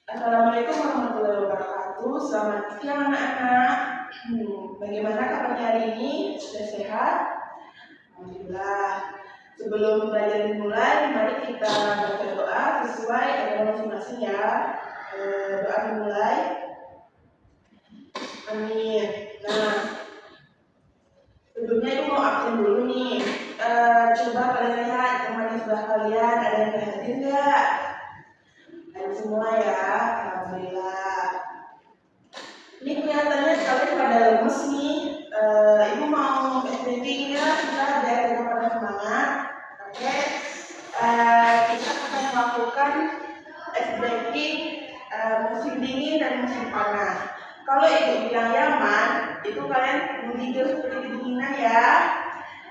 Assalamualaikum warahmatullahi wabarakatuh. Selamat siang anak-anak. Bagaimana kabarnya hari ini? Sudah sehat? Alhamdulillah. Sebelum belajar dimulai, mari kita baca doa sesuai agama masing-masing ya. Doa dimulai. Amin. Nah, sebelumnya ibu mau absen dulu nih. Coba kalian lihat teman di sebelah kalian ada yang hadir nggak? Ada semua ya. Alhamdulillah. Ini kelihatannya kalian pada lemes nih. Ibu mau SBK ya, kita biar kita pada semangat. Oke, kita akan melakukan SBK musim dingin dan musim panas. Kalau ibu bilang nyaman, itu kalian menggigil seperti kedinginan ya.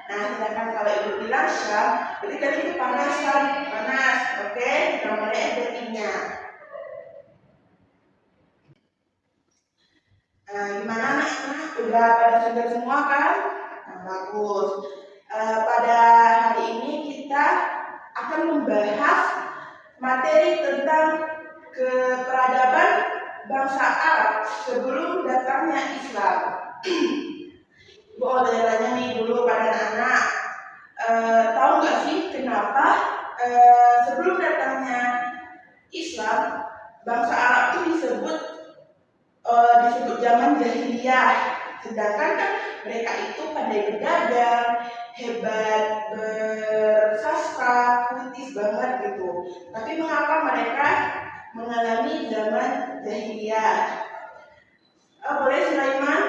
Nah, sedangkan kalau ibu bilang syah, berarti kalian kepanasan, panas. Oke, kita mulai SBK-nya. Gimana anak-anak? Udah pada sudah semua kan? Nah, bagus. Pada hari ini kita akan membahas materi tentang keperadaban bangsa Arab sebelum datangnya Islam. Mau tanya nih dulu pada anak-anak, tahu nggak sih kenapa sebelum datangnya Islam bangsa Arab itu disebut zaman jahiliyah, sedangkan kan mereka itu pandai berdagang, hebat bersastra, puitis banget gitu. Tapi mengapa mereka mengalami zaman jahiliyah? Boleh Sulaiman?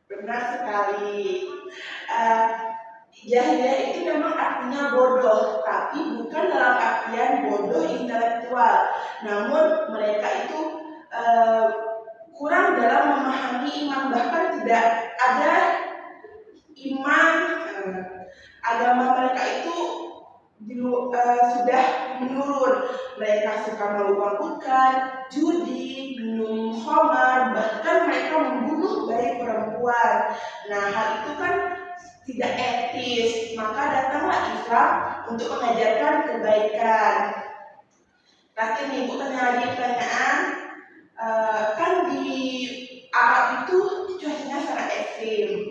Benar sekali. Jahiliyah itu memang artinya bodoh, tapi bukan dalam artian bodoh intelektual. Namun mereka itu kurang dalam memahami iman, bahkan tidak ada iman. Agama mereka itu sudah menurun. Mereka suka melakukan judi, minum khamar, bahkan mereka membunuh bayi perempuan. Nah, hal itu kan tidak etis. Maka datanglah Islam untuk mengajarkan kebaikan. Nanti nih ibu tanya lagi pertanyaan. Kan di Arab itu cuacanya sangat ekstrim.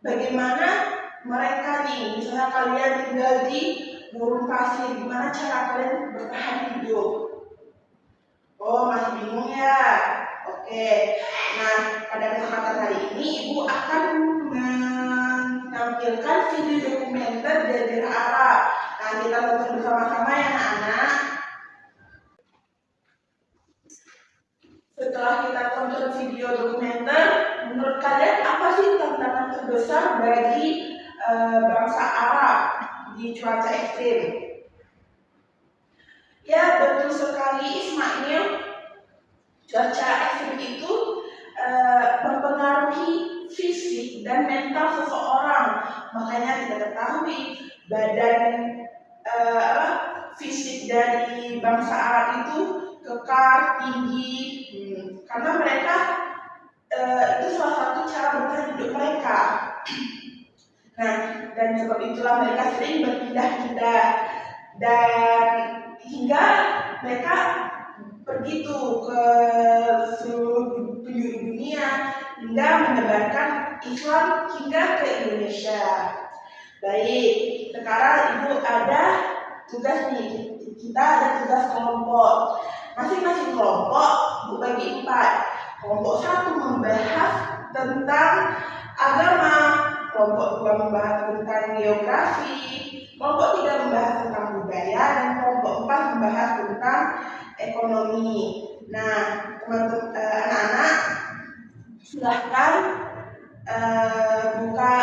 Bagaimana mereka nih, misalnya kalian tinggal di gurun pasir, gimana cara kalian bertahan hidup? Oh, masih bingung ya? Oke. Nah, pada kesempatan hari ini ibu akan menampilkan video dokumenter Jazirah Arab. Nah, kita tonton bersama-sama ya anak-anak. Setelah kita tonton video dokumenter, menurut kalian apa sih tantangan terbesar bagi bangsa Arab di cuaca ekstrim? Ya, betul sekali Ismail. Cuaca ekstrim itu mempengaruhi fisik dan mental seseorang. Makanya kita ketahui badan fisik dari bangsa Arab itu kekar, tinggi, karena mereka itu salah satu cara bertahan hidup mereka. Nah, dan sebab itulah mereka sering berpindah-pindah dan hingga mereka pergi tuh ke seluruh penjuru dunia hingga menyebarkan Islam hingga ke Indonesia. Baik, sekarang ibu ada tugas nih, kita ada tugas kelompok. Masing-masing kelompok ibu bagi 4. Kelompok 1 membahas tentang agama, kelompok 2 membahas tentang geografi, kelompok 3 membahas tentang budaya, dan kelompok 4 membahas tentang ekonomi. Nah, teman-teman anak-anak silahkan buka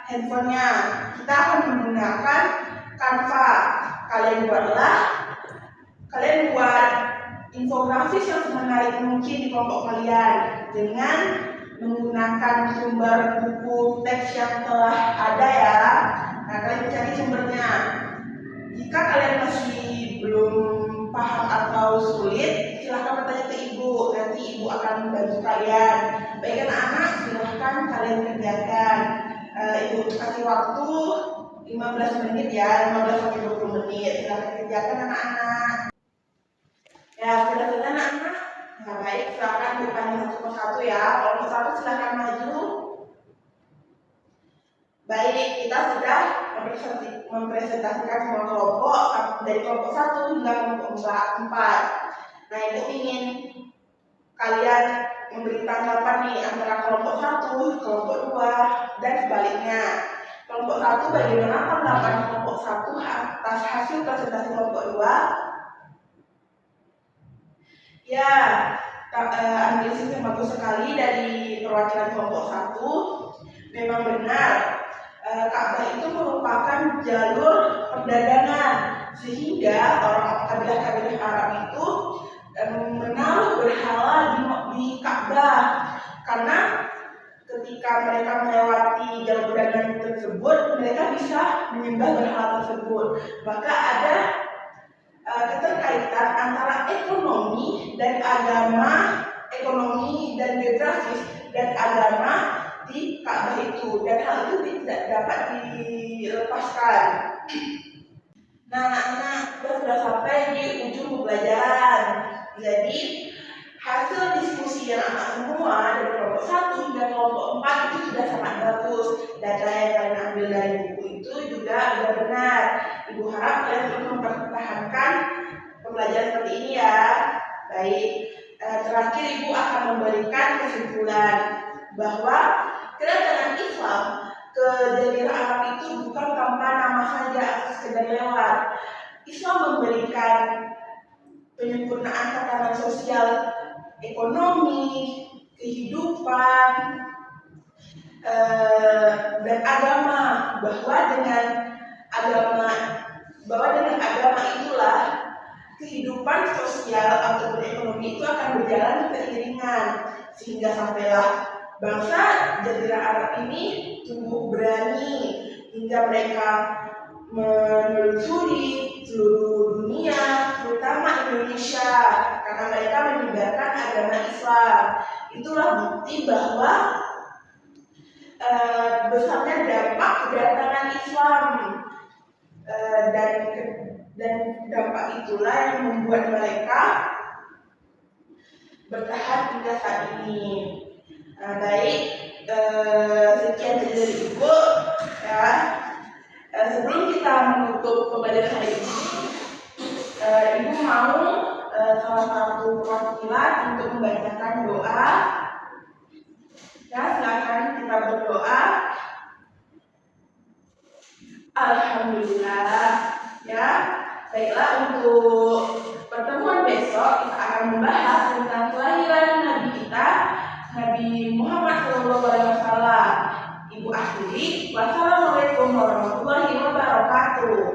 handphonenya. Kita akan menggunakan Canva. Kalian buat infografis yang semenarik mungkin di kelompok kalian dengan menggunakan sumber buku teks yang telah ada ya. Nah, kalian cari sumbernya. Jika kalian masih belum paham atau sulit, silahkan bertanya ke ibu. Nanti ibu akan membantu kalian. Baik anak-anak, silahkan kalian kerjakan. Ibu kasih waktu 15 menit ya, 15 sampai 20 menit. Silahkan kerjakan anak-anak. Ya, sudah selesai anak-anak. Nah, baik, silakan bertanya satu persatu ya. Kelompok satu silakan maju. Baik, kita sudah mempresentasikan semua kelompok dari kelompok 1 hingga kelompok 4. Nah, Ibu ingin kalian memberi tanggapan nih antara kelompok 1, kelompok 2, dan sebaliknya. Kelompok 1 bagaimana tanggapan kelompok 1 atas hasil presentasi kelompok 2? Ya, analisis yang bagus sekali dari perwakilan kelompok 1. Memang benar, Ka'bah itu merupakan jalur perdagangan, sehingga orang kabilah-kabilah Arab itu menaruh berhala di Ka'bah, karena ketika mereka melewati jalur perdagangan tersebut, mereka bisa menyembah berhala tersebut. Maka ada keterkaitan antara ekonomi dan agama, ekonomi dan geografis dan agama di Ka'bah itu, dan hal itu tidak dapat dilepaskan. Nah, anak-anak, kita sudah sampai di ujung pembelajaran. Jadi hasil diskusi yang anak semua dari kelompok 1 hingga kelompok 4 itu sudah sangat bagus. Data yang kalian ambil dari buku itu juga sudah benar. Ibu harap kalian terus mempertahankan pembelajaran seperti ini ya. Baik, terakhir Ibu akan memberikan kesimpulan bahwa kedatangan Islam ke Jazirah Arab itu bukan tanpa nama saja atau sekedar lewat. Islam memberikan penyempurnaan tatanan sosial, ekonomi, kehidupan, dan agama, bahwa dengan agama itulah kehidupan sosial atau ekonomi itu akan berjalan beriringan, sehingga sampailah bangsa Jazirah Arab ini tumbuh berani hingga mereka menelusuri seluruh dunia, terutama Indonesia, karena mereka menyebarkan agama Islam. Itulah bukti bahwa besarnya dampak kedatangan Islam, dan dampak itulah yang membuat mereka bertahan hingga saat ini. Baik, sekian dari Ibu ya. Sebelum kita menutup pembelajaran hari ini, Ibu mau salah satu perwakilan untuk membacakan doa. Ya, silakan kita berdoa. Alhamdulillah. Ya, baiklah, untuk pertemuan besok kita akan membahas tentang kelahiran Nabi kita, Nabi Muhammad SAW. Ibu akhiri, wassalamualaikum warahmatullahi wabarakatuh.